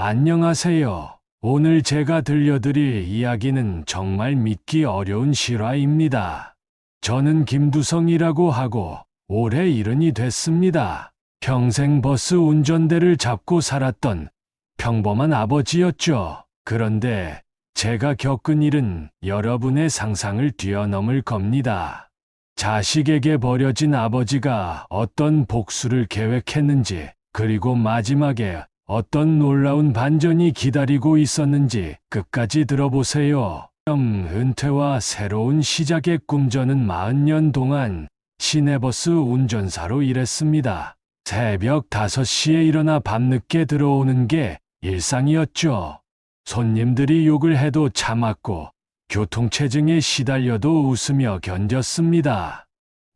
안녕하세요. 오늘 제가 들려드릴 이야기는 정말 믿기 어려운 실화입니다. 저는 김두성이라고 하고 올해 70이 됐습니다. 평생 버스 운전대를 잡고 살았던 평범한 아버지였죠. 그런데 제가 겪은 일은 여러분의 상상을 뛰어넘을 겁니다. 자식에게 버려진 아버지가 어떤 복수를 계획했는지, 그리고 마지막에 어떤 놀라운 반전이 기다리고 있었는지 끝까지 들어보세요. 은퇴와 새로운 시작의 꿈. 저는 40년 동안 시내버스 운전사로 일했습니다. 새벽 5시에 일어나 밤늦게 들어오는 게 일상이었죠. 손님들이 욕을 해도 참았고 교통체증에 시달려도 웃으며 견뎠습니다.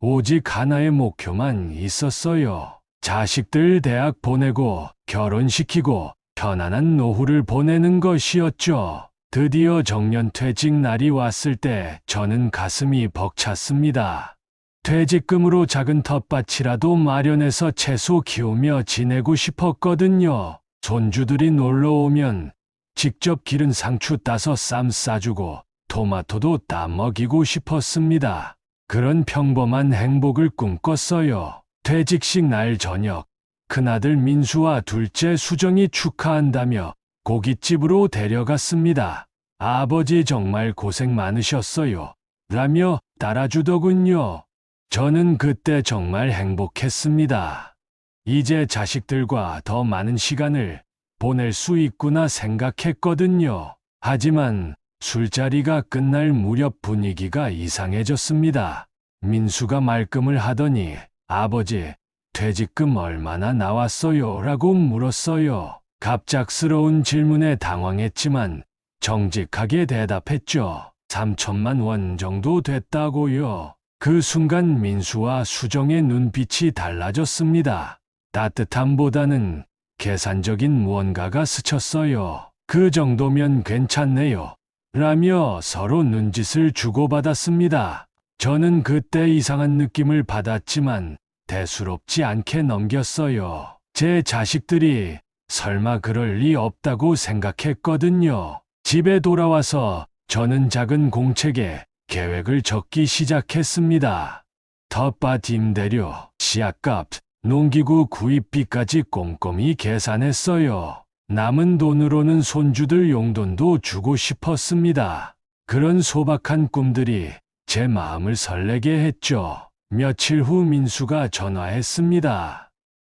오직 하나의 목표만 있었어요. 자식들 대학 보내고 결혼시키고 편안한 노후를 보내는 것이었죠. 드디어 정년퇴직 날이 왔을 때 저는 가슴이 벅찼습니다. 퇴직금으로 작은 텃밭이라도 마련해서 채소 키우며 지내고 싶었거든요. 손주들이 놀러 오면 직접 기른 상추 따서 쌈 싸주고 토마토도 따 먹이고 싶었습니다. 그런 평범한 행복을 꿈꿨어요. 퇴직식 날 저녁, 큰아들 민수와 둘째 수정이 축하한다며 고깃집으로 데려갔습니다. 아버지 정말 고생 많으셨어요. 라며 따라주더군요. 저는 그때 정말 행복했습니다. 이제 자식들과 더 많은 시간을 보낼 수 있구나 생각했거든요. 하지만 술자리가 끝날 무렵 분위기가 이상해졌습니다. 민수가 말끔을 하더니 아버지, 퇴직금 얼마나 나왔어요? 라고 물었어요. 갑작스러운 질문에 당황했지만 정직하게 대답했죠. 3천만 원 정도 됐다고요. 그 순간 민수와 수정의 눈빛이 달라졌습니다. 따뜻함보다는 계산적인 무언가가 스쳤어요. 그 정도면 괜찮네요. 라며 서로 눈짓을 주고받았습니다. 저는 그때 이상한 느낌을 받았지만 대수롭지 않게 넘겼어요. 제 자식들이 설마 그럴 리 없다고 생각했거든요. 집에 돌아와서 저는 작은 공책에 계획을 적기 시작했습니다. 텃밭 임대료, 씨앗값, 농기구 구입비까지 꼼꼼히 계산했어요. 남은 돈으로는 손주들 용돈도 주고 싶었습니다. 그런 소박한 꿈들이 제 마음을 설레게 했죠. 며칠 후 민수가 전화했습니다.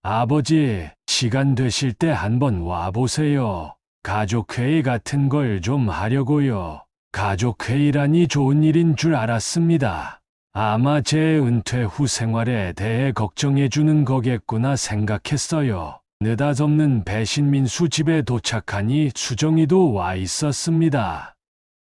아버지, 시간 되실 때 한번 와보세요. 가족회의 같은 걸 좀 하려고요. 가족회의라니 좋은 일인 줄 알았습니다. 아마 제 은퇴 후 생활에 대해 걱정해주는 거겠구나 생각했어요. 느닷없는 배신. 민수 집에 도착하니 수정이도 와 있었습니다.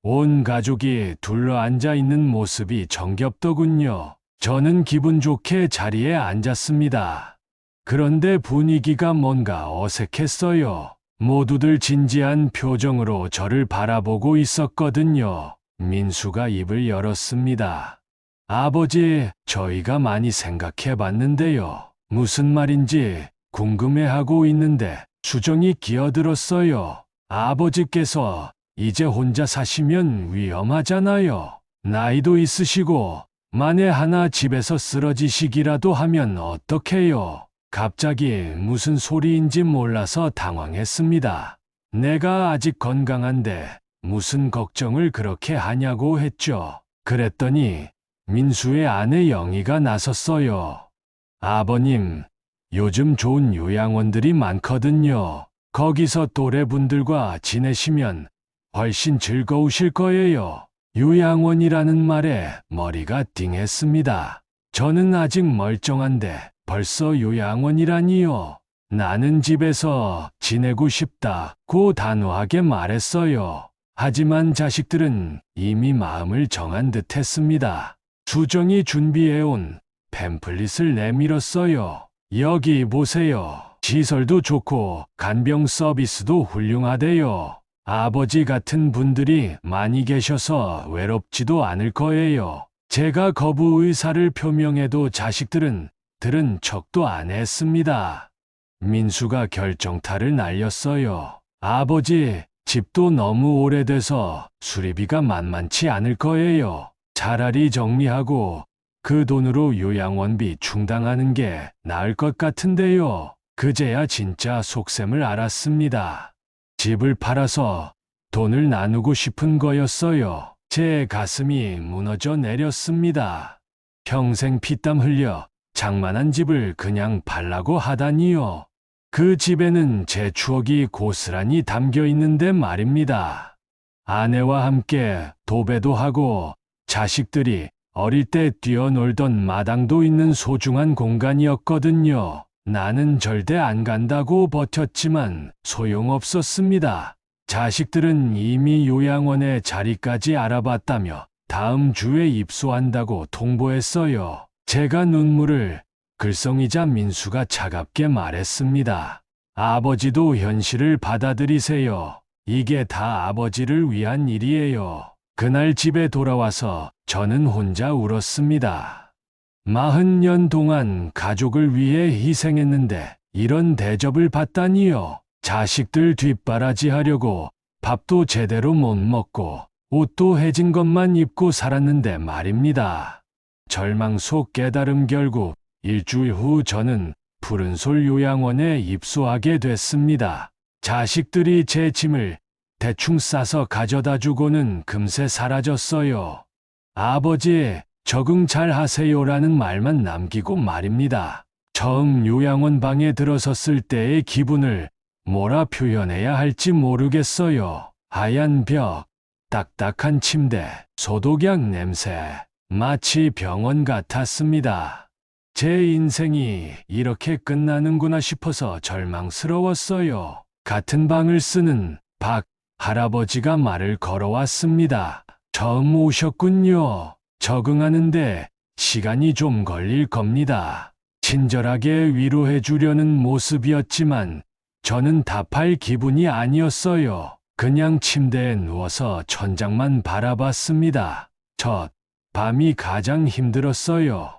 온 가족이 둘러앉아 있는 모습이 정겹더군요. 저는 기분 좋게 자리에 앉았습니다. 그런데 분위기가 뭔가 어색했어요. 모두들 진지한 표정으로 저를 바라보고 있었거든요. 민수가 입을 열었습니다. 아버지, 저희가 많이 생각해봤는데요. 무슨 말인지 궁금해하고 있는데. 수정이 끼어들었어요. 아버지께서 이제 혼자 사시면 위험하잖아요. 나이도 있으시고 만에 하나 집에서 쓰러지시기라도 하면 어떡해요? 갑자기 무슨 소리인지 몰라서 당황했습니다. 내가 아직 건강한데 무슨 걱정을 그렇게 하냐고 했죠. 그랬더니 민수의 아내 영희가 나섰어요. 아버님, 요즘 좋은 요양원들이 많거든요. 거기서 또래분들과 지내시면 훨씬 즐거우실 거예요. 요양원이라는 말에 머리가 띵했습니다. 저는 아직 멀쩡한데 벌써 요양원이라니요. 나는 집에서 지내고 싶다고 단호하게 말했어요. 하지만 자식들은 이미 마음을 정한 듯 했습니다. 수정이 준비해온 팸플릿을 내밀었어요. 여기 보세요. 시설도 좋고 간병 서비스도 훌륭하대요. 아버지 같은 분들이 많이 계셔서 외롭지도 않을 거예요. 제가 거부 의사를 표명해도 자식들은 들은 척도 안 했습니다. 민수가 결정타를 날렸어요. 아버지, 집도 너무 오래돼서 수리비가 만만치 않을 거예요. 차라리 정리하고 그 돈으로 요양원비 충당하는 게 나을 것 같은데요. 그제야 진짜 속셈을 알았습니다. 집을 팔아서 돈을 나누고 싶은 거였어요. 제 가슴이 무너져 내렸습니다. 평생 피땀 흘려 장만한 집을 그냥 팔라고 하다니요. 그 집에는 제 추억이 고스란히 담겨 있는데 말입니다. 아내와 함께 도배도 하고 자식들이 어릴 때 뛰어놀던 마당도 있는 소중한 공간이었거든요. 나는 절대 안 간다고 버텼지만 소용없었습니다. 자식들은 이미 요양원에 자리까지 알아봤다며 다음 주에 입소한다고 통보했어요. 제가 눈물을 글썽이자 민수가 차갑게 말했습니다. 아버지도 현실을 받아들이세요. 이게 다 아버지를 위한 일이에요. 그날 집에 돌아와서 저는 혼자 울었습니다. 40년 동안 가족을 위해 희생했는데 이런 대접을 받다니요. 자식들 뒷바라지하려고 밥도 제대로 못 먹고 옷도 해진 것만 입고 살았는데 말입니다. 절망 속 깨달음. 결국 일주일 후 저는 푸른솔 요양원에 입소하게 됐습니다. 자식들이 제 짐을 대충 싸서 가져다 주고는 금세 사라졌어요. 아버지, 적응 잘 하세요라는 말만 남기고 말입니다. 처음 요양원 방에 들어섰을 때의 기분을 뭐라 표현해야 할지 모르겠어요. 하얀 벽, 딱딱한 침대, 소독약 냄새, 마치 병원 같았습니다. 제 인생이 이렇게 끝나는구나 싶어서 절망스러웠어요. 같은 방을 쓰는 박 할아버지가 말을 걸어왔습니다. 처음 오셨군요. 적응하는데 시간이 좀 걸릴 겁니다. 친절하게 위로해 주려는 모습이었지만 저는 답할 기분이 아니었어요. 그냥 침대에 누워서 천장만 바라봤습니다. 첫 밤이 가장 힘들었어요.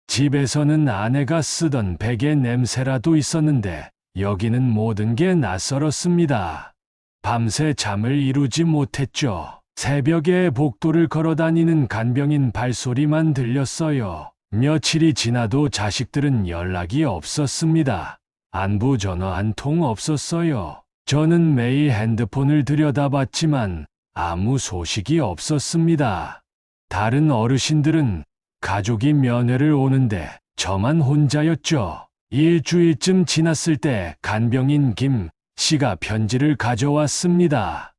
집에서는 아내가 쓰던 베개 냄새라도 있었는데 여기는 모든 게 낯설었습니다. 밤새 잠을 이루지 못했죠. 새벽에 복도를 걸어다니는 간병인 발소리만 들렸어요. 며칠이 지나도 자식들은 연락이 없었습니다. 안부 전화 한 통 없었어요. 저는 매일 핸드폰을 들여다봤지만 아무 소식이 없었습니다. 다른 어르신들은 가족이 면회를 오는데 저만 혼자였죠. 일주일쯤 지났을 때 간병인 김 씨가 편지를 가져왔습니다.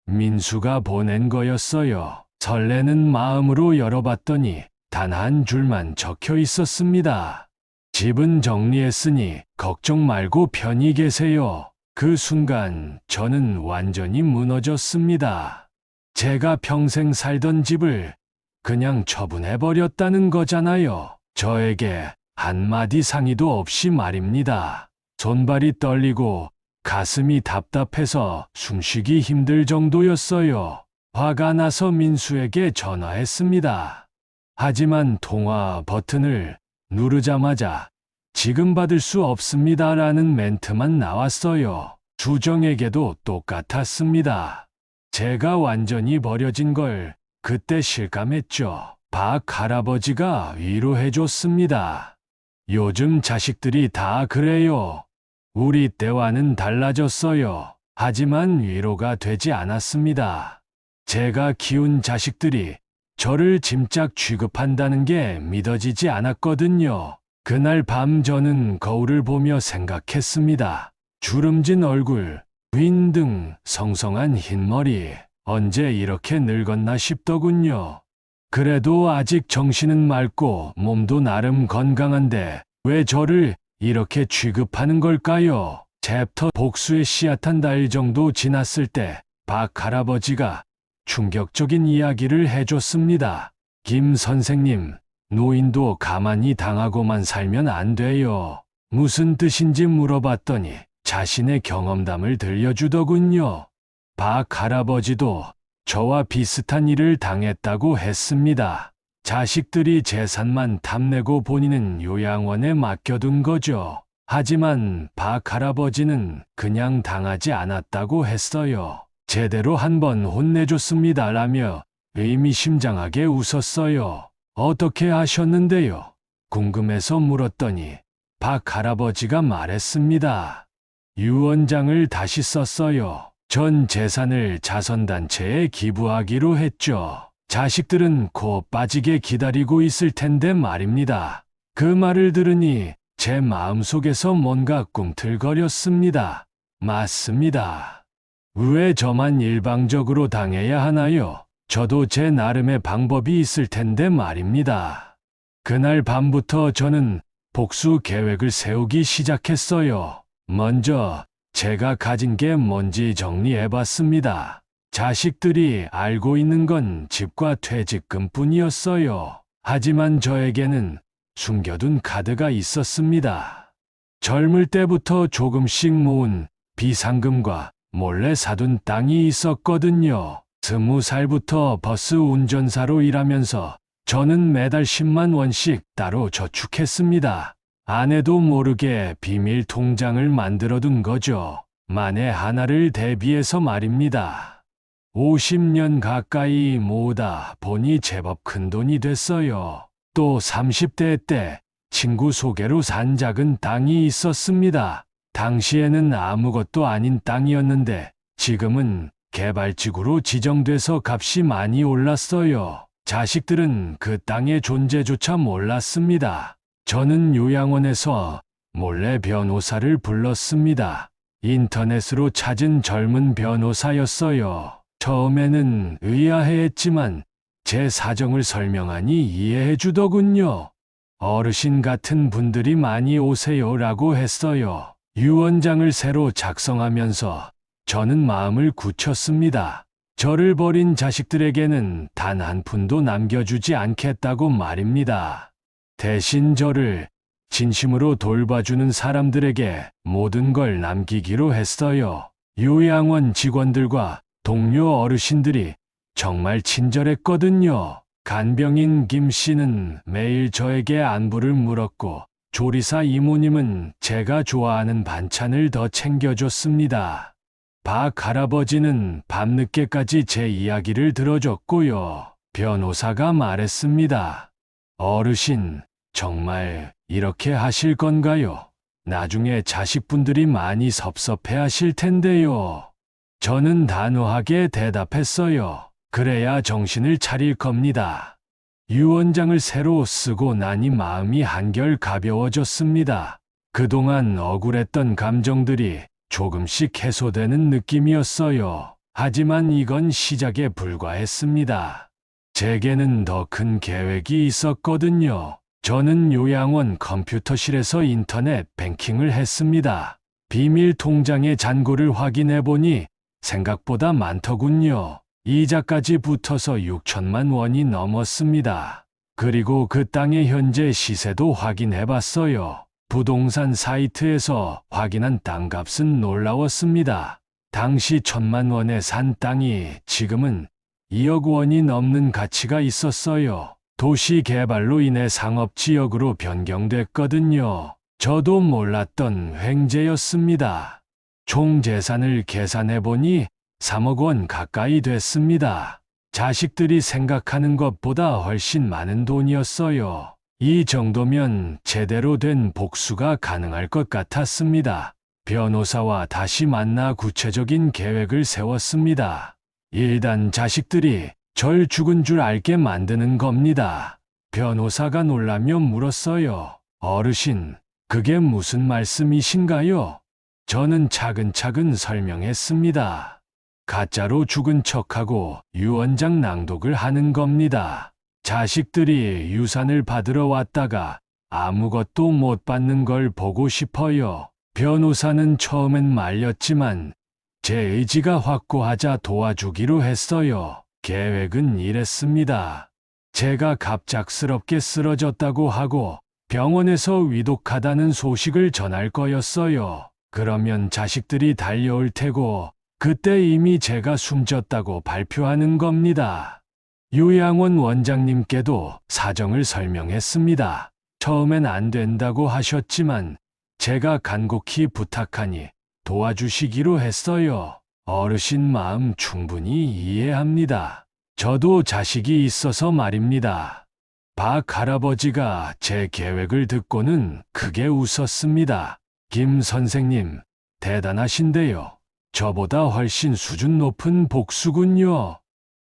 민수가 보낸 거였어요. 설레는 마음으로 열어봤더니 단 한 줄만 적혀 있었습니다. 집은 정리했으니 걱정 말고 편히 계세요. 그 순간 저는 완전히 무너졌습니다. 제가 평생 살던 집을 그냥 처분해버렸다는 거잖아요. 저에게 한마디 상의도 없이 말입니다. 손발이 떨리고 가슴이 답답해서 숨쉬기 힘들 정도였어요. 화가 나서 민수에게 전화했습니다. 하지만 통화 버튼을 누르자마자 지금 받을 수 없습니다라는 멘트만 나왔어요. 주정에게도 똑같았습니다. 제가 완전히 버려진 걸 그때 실감했죠. 박 할아버지가 위로해줬습니다. 요즘 자식들이 다 그래요. 우리 때와는 달라졌어요. 하지만 위로가 되지 않았습니다. 제가 키운 자식들이 저를 짐짝 취급한다는 게 믿어지지 않았거든요. 그날 밤 저는 거울을 보며 생각했습니다. 주름진 얼굴, 빈 등, 성성한 흰머리, 언제 이렇게 늙었나 싶더군요. 그래도 아직 정신은 맑고 몸도 나름 건강한데 왜 저를 이렇게 취급하는 걸까요? 챕터 복수의 씨앗 한 달 정도 지났을 때 박 할아버지가 충격적인 이야기를 해줬습니다. 김 선생님, 노인도 가만히 당하고만 살면 안 돼요. 무슨 뜻인지 물어봤더니 자신의 경험담을 들려주더군요. 박 할아버지도 저와 비슷한 일을 당했다고 했습니다. 자식들이 재산만 탐내고 본인은 요양원에 맡겨둔 거죠. 하지만 박 할아버지는 그냥 당하지 않았다고 했어요. 제대로 한번 혼내줬습니다라며 의미심장하게 웃었어요. 어떻게 하셨는데요? 궁금해서 물었더니 박 할아버지가 말했습니다. 유 원장을 다시 썼어요. 전 재산을 자선단체에 기부하기로 했죠. 자식들은 코 빠지게 기다리고 있을 텐데 말입니다. 그 말을 들으니 제 마음속에서 뭔가 꿈틀거렸습니다. 맞습니다. 왜 저만 일방적으로 당해야 하나요? 저도 제 나름의 방법이 있을 텐데 말입니다. 그날 밤부터 저는 복수 계획을 세우기 시작했어요. 먼저 제가 가진 게 뭔지 정리해봤습니다. 자식들이 알고 있는 건 집과 퇴직금뿐이었어요. 하지만 저에게는 숨겨둔 카드가 있었습니다. 젊을 때부터 조금씩 모은 비상금과 몰래 사둔 땅이 있었거든요. 20살부터 버스 운전사로 일하면서 저는 매달 10만 원씩 따로 저축했습니다. 아내도 모르게 비밀 통장을 만들어둔 거죠. 만에 하나를 대비해서 말입니다. 50년 가까이 모으다 보니 제법 큰 돈이 됐어요. 또 30대 때 친구 소개로 산 작은 땅이 있었습니다. 당시에는 아무것도 아닌 땅이었는데 지금은 개발지구로 지정돼서 값이 많이 올랐어요. 자식들은 그 땅의 존재조차 몰랐습니다. 저는 요양원에서 몰래 변호사를 불렀습니다. 인터넷으로 찾은 젊은 변호사였어요. 처음에는 의아해했지만 제 사정을 설명하니 이해해 주더군요. 어르신 같은 분들이 많이 오세요라고 했어요. 유언장을 새로 작성하면서 저는 마음을 굳혔습니다. 저를 버린 자식들에게는 단 한 푼도 남겨주지 않겠다고 말입니다. 대신 저를 진심으로 돌봐주는 사람들에게 모든 걸 남기기로 했어요. 요양원 직원들과 동료 어르신들이 정말 친절했거든요. 간병인 김 씨는 매일 저에게 안부를 물었고 조리사 이모님은 제가 좋아하는 반찬을 더 챙겨줬습니다. 박 할아버지는 밤늦게까지 제 이야기를 들어줬고요. 변호사가 말했습니다. 어르신, 정말 이렇게 하실 건가요? 나중에 자식분들이 많이 섭섭해 하실 텐데요. 저는 단호하게 대답했어요. 그래야 정신을 차릴 겁니다. 유언장을 새로 쓰고 나니 마음이 한결 가벼워졌습니다. 그동안 억울했던 감정들이 조금씩 해소되는 느낌이었어요. 하지만 이건 시작에 불과했습니다. 제게는 더 큰 계획이 있었거든요. 저는 요양원 컴퓨터실에서 인터넷 뱅킹을 했습니다. 비밀 통장의 잔고를 확인해 보니 생각보다 많더군요. 이자까지 붙어서 6천만 원이 넘었습니다. 그리고 그 땅의 현재 시세도 확인해 봤어요. 부동산 사이트에서 확인한 땅값은 놀라웠습니다. 당시 1천만 원에 산 땅이 지금은 2억 원이 넘는 가치가 있었어요. 도시 개발로 인해 상업지역으로 변경됐거든요. 저도 몰랐던 횡재였습니다. 총 재산을 계산해보니 3억 원 가까이 됐습니다. 자식들이 생각하는 것보다 훨씬 많은 돈이었어요. 이 정도면 제대로 된 복수가 가능할 것 같았습니다. 변호사와 다시 만나 구체적인 계획을 세웠습니다. 일단 자식들이 절 죽은 줄 알게 만드는 겁니다. 변호사가 놀라며 물었어요. 어르신, 그게 무슨 말씀이신가요? 저는 차근차근 설명했습니다. 가짜로 죽은 척하고 유언장 낭독을 하는 겁니다. 자식들이 유산을 받으러 왔다가 아무것도 못 받는 걸 보고 싶어요. 변호사는 처음엔 말렸지만 제 의지가 확고하자 도와주기로 했어요. 계획은 이랬습니다. 제가 갑작스럽게 쓰러졌다고 하고 병원에서 위독하다는 소식을 전할 거였어요. 그러면 자식들이 달려올 테고 그때 이미 제가 숨졌다고 발표하는 겁니다. 요양원 원장님께도 사정을 설명했습니다. 처음엔 안 된다고 하셨지만 제가 간곡히 부탁하니 도와주시기로 했어요. 어르신 마음 충분히 이해합니다. 저도 자식이 있어서 말입니다. 박 할아버지가 제 계획을 듣고는 크게 웃었습니다. 김 선생님, 대단하신데요. 저보다 훨씬 수준 높은 복수군요.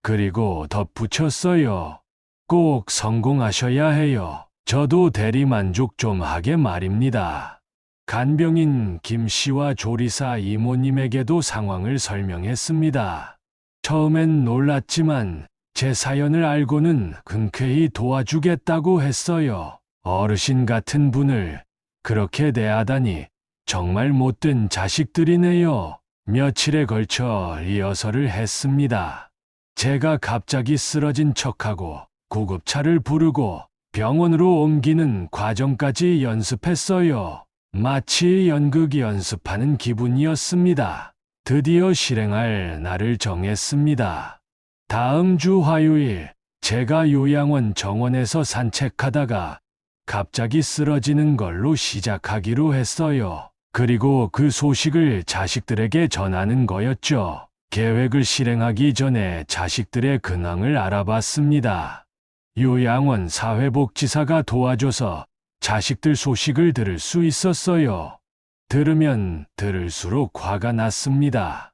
그리고 덧붙였어요. 꼭 성공하셔야 해요. 저도 대리만족 좀 하게 말입니다. 간병인 김 씨와 조리사 이모님에게도 상황을 설명했습니다. 처음엔 놀랐지만 제 사연을 알고는 흔쾌히 도와주겠다고 했어요. 어르신 같은 분을 그렇게 대하다니 정말 못된 자식들이네요. 며칠에 걸쳐 리허설을 했습니다. 제가 갑자기 쓰러진 척하고 구급차를 부르고 병원으로 옮기는 과정까지 연습했어요. 마치 연극 연습하는 기분이었습니다. 드디어 실행할 날을 정했습니다. 다음 주 화요일, 제가 요양원 정원에서 산책하다가 갑자기 쓰러지는 걸로 시작하기로 했어요. 그리고 그 소식을 자식들에게 전하는 거였죠. 계획을 실행하기 전에 자식들의 근황을 알아봤습니다. 요양원 사회복지사가 도와줘서 자식들 소식을 들을 수 있었어요. 들으면 들을수록 화가 났습니다.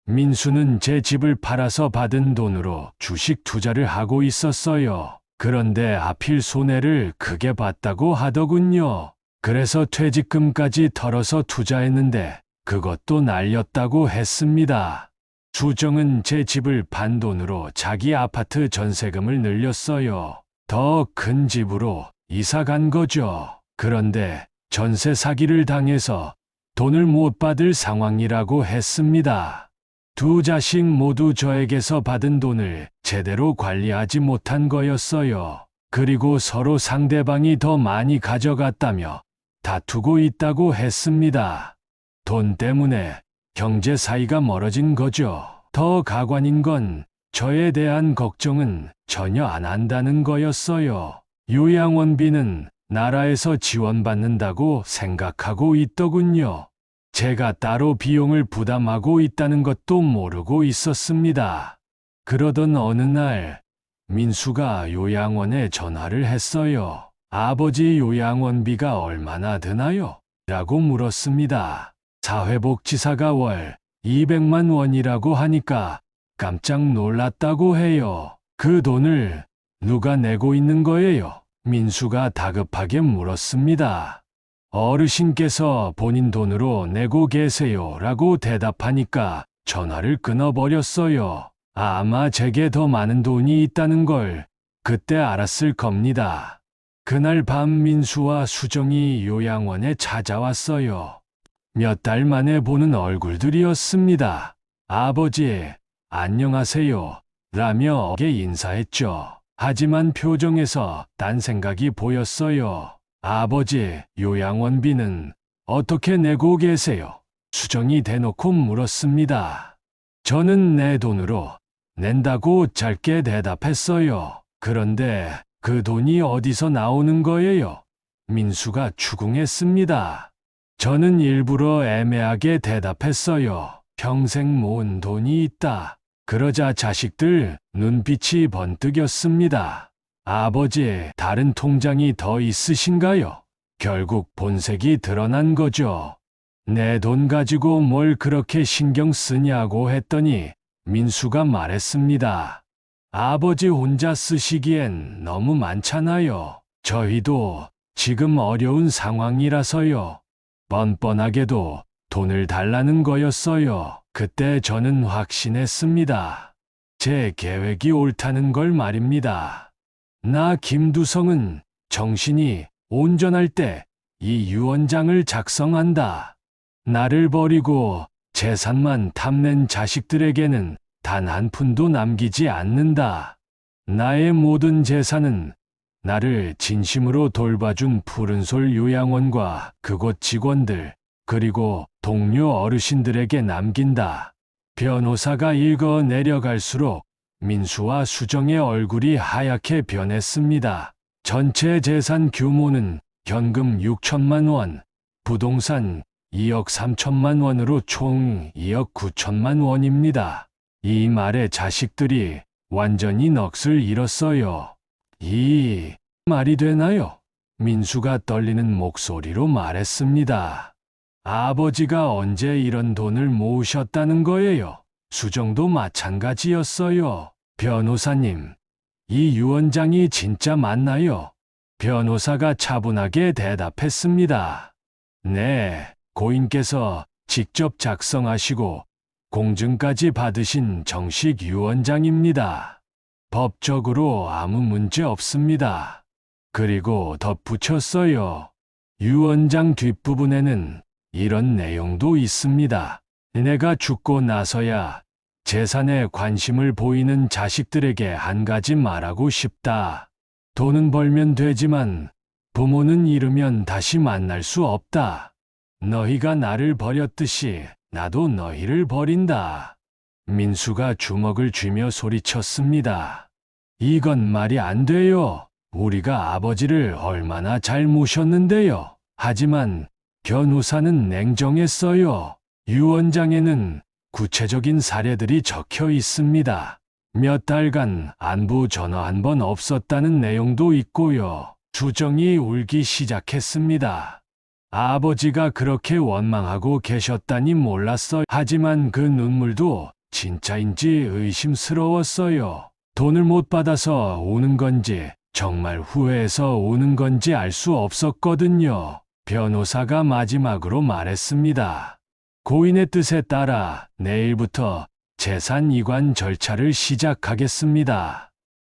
민수는 제 집을 팔아서 받은 돈으로 주식 투자를 하고 있었어요. 그런데 하필 손해를 크게 봤다고 하더군요. 그래서 퇴직금까지 털어서 투자했는데 그것도 날렸다고 했습니다. 수정은 제 집을 판 돈으로 자기 아파트 전세금을 늘렸어요. 더 큰 집으로 이사 간 거죠. 그런데 전세 사기를 당해서 돈을 못 받을 상황이라고 했습니다. 두 자식 모두 저에게서 받은 돈을 제대로 관리하지 못한 거였어요. 그리고 서로 상대방이 더 많이 가져갔다며 다투고 있다고 했습니다. 돈 때문에 경제 사이가 멀어진 거죠. 더 가관인 건 저에 대한 걱정은 전혀 안 한다는 거였어요. 요양원비는 나라에서 지원받는다고 생각하고 있더군요. 제가 따로 비용을 부담하고 있다는 것도 모르고 있었습니다. 그러던 어느 날 민수가 요양원에 전화를 했어요. 아버지 요양원비가 얼마나 드나요? 라고 물었습니다. 사회복지사가 월 200만 원이라고 하니까 깜짝 놀랐다고 해요. 그 돈을 누가 내고 있는 거예요? 민수가 다급하게 물었습니다. 어르신께서 본인 돈으로 내고 계세요 라고 대답하니까 전화를 끊어버렸어요. 아마 제게 더 많은 돈이 있다는 걸 그때 알았을 겁니다. 그날 밤 민수와 수정이 요양원에 찾아왔어요. 몇 달 만에 보는 얼굴들이었습니다. 아버지, 안녕하세요. 라며 어게 인사했죠. 하지만 표정에서 딴 생각이 보였어요. 아버지, 요양원비는 어떻게 내고 계세요? 수정이 대놓고 물었습니다. 저는 내 돈으로 낸다고 짧게 대답했어요. 그런데 그 돈이 어디서 나오는 거예요? 민수가 추궁했습니다. 저는 일부러 애매하게 대답했어요. 평생 모은 돈이 있다. 그러자 자식들 눈빛이 번뜩였습니다. 아버지, 다른 통장이 더 있으신가요? 결국 본색이 드러난 거죠. 내 돈 가지고 뭘 그렇게 신경 쓰냐고 했더니 민수가 말했습니다. 아버지 혼자 쓰시기엔 너무 많잖아요. 저희도 지금 어려운 상황이라서요. 뻔뻔하게도 돈을 달라는 거였어요. 그때 저는 확신했습니다. 제 계획이 옳다는 걸 말입니다. 나 김두성은 정신이 온전할 때 이 유언장을 작성한다. 나를 버리고 재산만 탐낸 자식들에게는 단 한 푼도 남기지 않는다. 나의 모든 재산은 나를 진심으로 돌봐준 푸른솔 요양원과 그곳 직원들, 그리고 동료 어르신들에게 남긴다. 변호사가 읽어 내려갈수록 민수와 수정의 얼굴이 하얗게 변했습니다. 전체 재산 규모는 현금 6천만 원, 부동산 2억 3천만 원으로 총 2억 9천만 원입니다. 이 말에 자식들이 완전히 넋을 잃었어요. 이 말이 되나요? 민수가 떨리는 목소리로 말했습니다. 아버지가 언제 이런 돈을 모으셨다는 거예요? 수정도 마찬가지였어요. 변호사님, 이 유원장이 진짜 맞나요? 변호사가 차분하게 대답했습니다. 네, 고인께서 직접 작성하시고 공증까지 받으신 정식 유원장입니다. 법적으로 아무 문제 없습니다. 그리고 덧붙였어요. 유원장 뒷부분에는 이런 내용도 있습니다. 내가 죽고 나서야 재산에 관심을 보이는 자식들에게 한 가지 말하고 싶다. 돈은 벌면 되지만 부모는 잃으면 다시 만날 수 없다. 너희가 나를 버렸듯이 나도 너희를 버린다. 민수가 주먹을 쥐며 소리쳤습니다. 이건 말이 안 돼요. 우리가 아버지를 얼마나 잘 모셨는데요. 하지만 변호사는 냉정했어요. 유언장에는 구체적인 사례들이 적혀 있습니다. 몇 달간 안부 전화 한 번 없었다는 내용도 있고요. 수정이 울기 시작했습니다. 아버지가 그렇게 원망하고 계셨다니 몰랐어요. 하지만 그 눈물도 진짜인지 의심스러웠어요. 돈을 못 받아서 우는 건지 정말 후회해서 우는 건지 알 수 없었거든요. 변호사가 마지막으로 말했습니다. 고인의 뜻에 따라 내일부터 재산 이관 절차를 시작하겠습니다.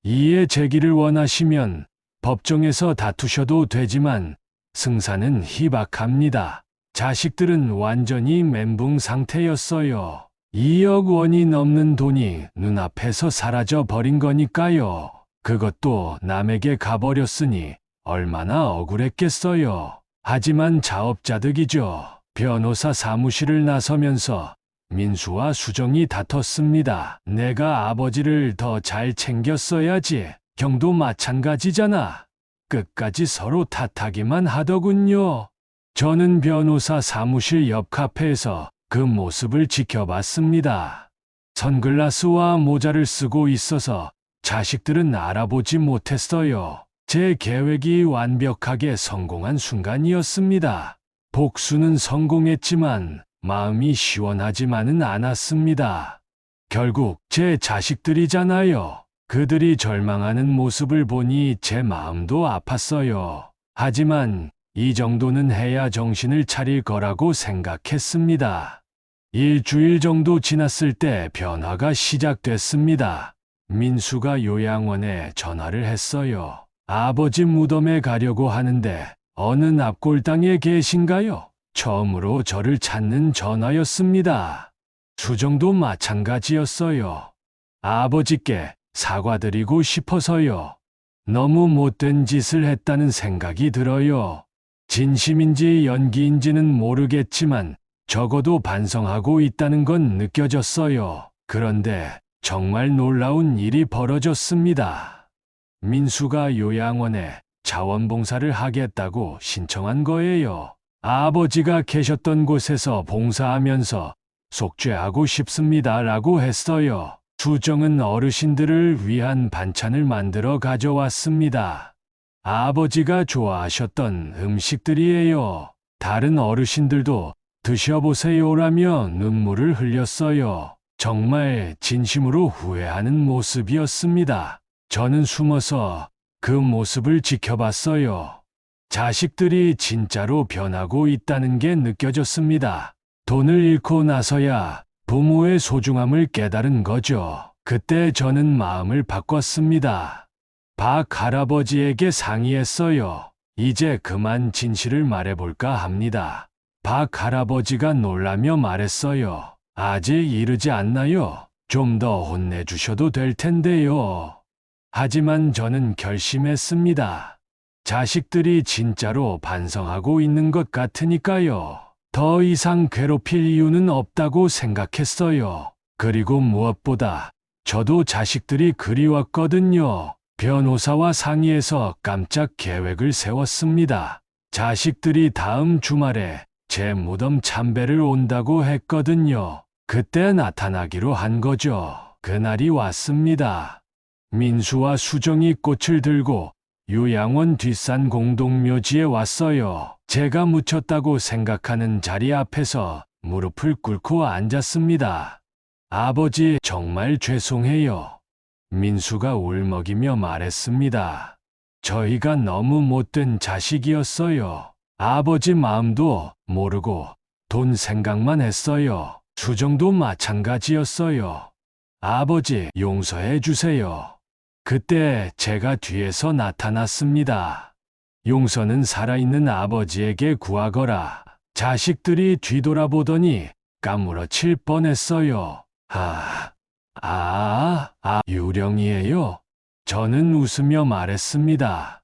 이의 제기를 원하시면 법정에서 다투셔도 되지만 승산은 희박합니다. 자식들은 완전히 멘붕 상태였어요. 2억 원이 넘는 돈이 눈앞에서 사라져 버린 거니까요. 그것도 남에게 가버렸으니 얼마나 억울했겠어요. 하지만 자업자득이죠. 변호사 사무실을 나서면서 민수와 수정이 다퉜습니다. 내가 아버지를 더 잘 챙겼어야지. 경도 마찬가지잖아. 끝까지 서로 탓하기만 하더군요. 저는 변호사 사무실 옆 카페에서 그 모습을 지켜봤습니다. 선글라스와 모자를 쓰고 있어서 자식들은 알아보지 못했어요. 제 계획이 완벽하게 성공한 순간이었습니다. 복수는 성공했지만 마음이 시원하지만은 않았습니다. 결국 제 자식들이잖아요. 그들이 절망하는 모습을 보니 제 마음도 아팠어요. 하지만 이 정도는 해야 정신을 차릴 거라고 생각했습니다. 일주일 정도 지났을 때 변화가 시작됐습니다. 민수가 요양원에 전화를 했어요. 아버지 무덤에 가려고 하는데 어느 납골당에 계신가요? 처음으로 저를 찾는 전화였습니다. 수정도 마찬가지였어요. 아버지께 사과드리고 싶어서요. 너무 못된 짓을 했다는 생각이 들어요. 진심인지 연기인지는 모르겠지만 적어도 반성하고 있다는 건 느껴졌어요. 그런데 정말 놀라운 일이 벌어졌습니다. 민수가 요양원에 자원봉사를 하겠다고 신청한 거예요. 아버지가 계셨던 곳에서 봉사하면서 속죄하고 싶습니다라고 했어요. 수정은 어르신들을 위한 반찬을 만들어 가져왔습니다. 아버지가 좋아하셨던 음식들이에요. 다른 어르신들도 드셔보세요라며 눈물을 흘렸어요. 정말 진심으로 후회하는 모습이었습니다. 저는 숨어서 그 모습을 지켜봤어요. 자식들이 진짜로 변하고 있다는 게 느껴졌습니다. 돈을 잃고 나서야 부모의 소중함을 깨달은 거죠. 그때 저는 마음을 바꿨습니다. 박 할아버지에게 상의했어요. 이제 그만 진실을 말해볼까 합니다. 박 할아버지가 놀라며 말했어요. 아직 이르지 않나요? 좀 더 혼내주셔도 될 텐데요. 하지만 저는 결심했습니다. 자식들이 진짜로 반성하고 있는 것 같으니까요. 더 이상 괴롭힐 이유는 없다고 생각했어요. 그리고 무엇보다 저도 자식들이 그리웠거든요. 변호사와 상의해서 깜짝 계획을 세웠습니다. 자식들이 다음 주말에 제 무덤 참배를 온다고 했거든요. 그때 나타나기로 한 거죠. 그날이 왔습니다. 민수와 수정이 꽃을 들고 요양원 뒷산 공동묘지에 왔어요. 제가 묻혔다고 생각하는 자리 앞에서 무릎을 꿇고 앉았습니다. 아버지, 정말 죄송해요. 민수가 울먹이며 말했습니다. 저희가 너무 못된 자식이었어요. 아버지 마음도 모르고 돈 생각만 했어요. 수정도 마찬가지였어요. 아버지, 용서해 주세요. 그때 제가 뒤에서 나타났습니다. 용서는 살아있는 아버지에게 구하거라. 자식들이 뒤돌아보더니 까무러칠 뻔했어요. 유령이에요? 저는 웃으며 말했습니다.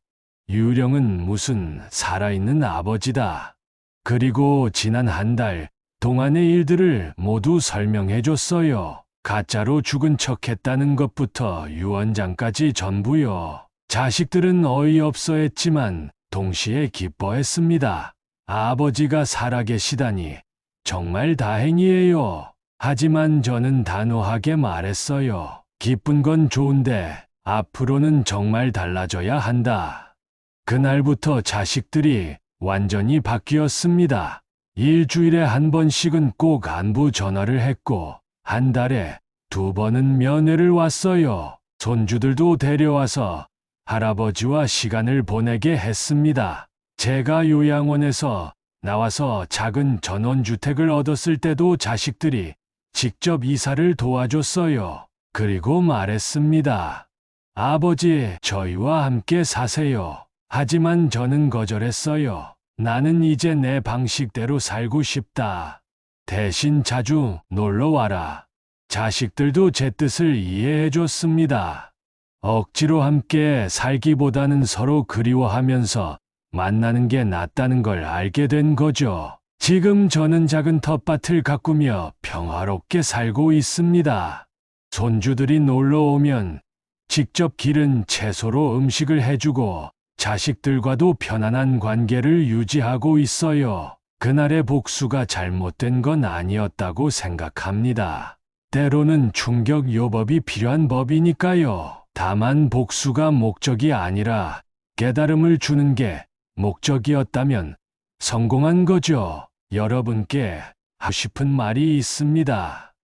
유령은 무슨 살아있는 아버지다. 그리고 지난 한 달 동안의 일들을 모두 설명해 줬어요. 가짜로 죽은 척했다는 것부터 유언장까지 전부요. 자식들은 어이없어 했지만 동시에 기뻐했습니다. 아버지가 살아계시다니 정말 다행이에요. 하지만 저는 단호하게 말했어요. 기쁜 건 좋은데 앞으로는 정말 달라져야 한다. 그날부터 자식들이 완전히 바뀌었습니다. 일주일에 한 번씩은 꼭 안부 전화를 했고 한 달에 2번은 면회를 왔어요. 손주들도 데려와서 할아버지와 시간을 보내게 했습니다. 제가 요양원에서 나와서 작은 전원주택을 얻었을 때도 자식들이 직접 이사를 도와줬어요. 그리고 말했습니다. 아버지, 저희와 함께 사세요. 하지만 저는 거절했어요. 나는 이제 내 방식대로 살고 싶다. 대신 자주 놀러 와라. 자식들도 제 뜻을 이해해 줬습니다. 억지로 함께 살기보다는 서로 그리워하면서 만나는 게 낫다는 걸 알게 된 거죠. 지금 저는 작은 텃밭을 가꾸며 평화롭게 살고 있습니다. 손주들이 놀러 오면 직접 기른 채소로 음식을 해주고 자식들과도 편안한 관계를 유지하고 있어요. 그날의 복수가 잘못된 건 아니었다고 생각합니다. 때로는 충격 요법이 필요한 법이니까요. 다만 복수가 목적이 아니라 깨달음을 주는 게 목적이었다면 성공한 거죠. 여러분께 하고 싶은 말이 있습니다.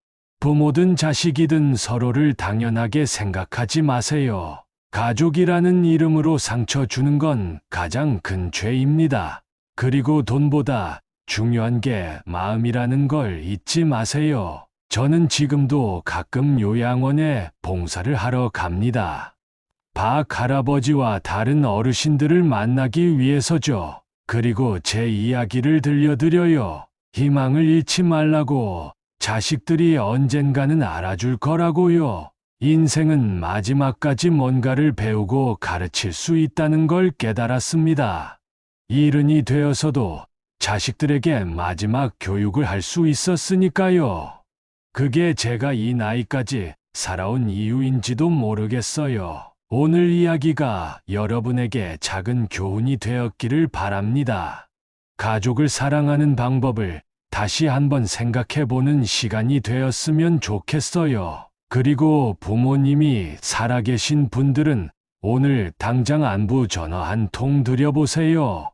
부모든 자식이든 서로를 당연하게 생각하지 마세요. 가족이라는 이름으로 상처 주는 건 가장 큰 죄입니다. 그리고 돈보다 중요한 게 마음이라는 걸 잊지 마세요. 저는 지금도 가끔 요양원에 봉사를 하러 갑니다. 박 할아버지와 다른 어르신들을 만나기 위해서죠. 그리고 제 이야기를 들려드려요. 희망을 잃지 말라고. 자식들이 언젠가는 알아줄 거라고요. 인생은 마지막까지 뭔가를 배우고 가르칠 수 있다는 걸 깨달았습니다. 이른이 되어서도 자식들에게 마지막 교육을 할 수 있었으니까요. 그게 제가 이 나이까지 살아온 이유인지도 모르겠어요. 오늘 이야기가 여러분에게 작은 교훈이 되었기를 바랍니다. 가족을 사랑하는 방법을 다시 한번 생각해보는 시간이 되었으면 좋겠어요. 그리고 부모님이 살아계신 분들은 오늘 당장 안부 전화 한 통 드려보세요.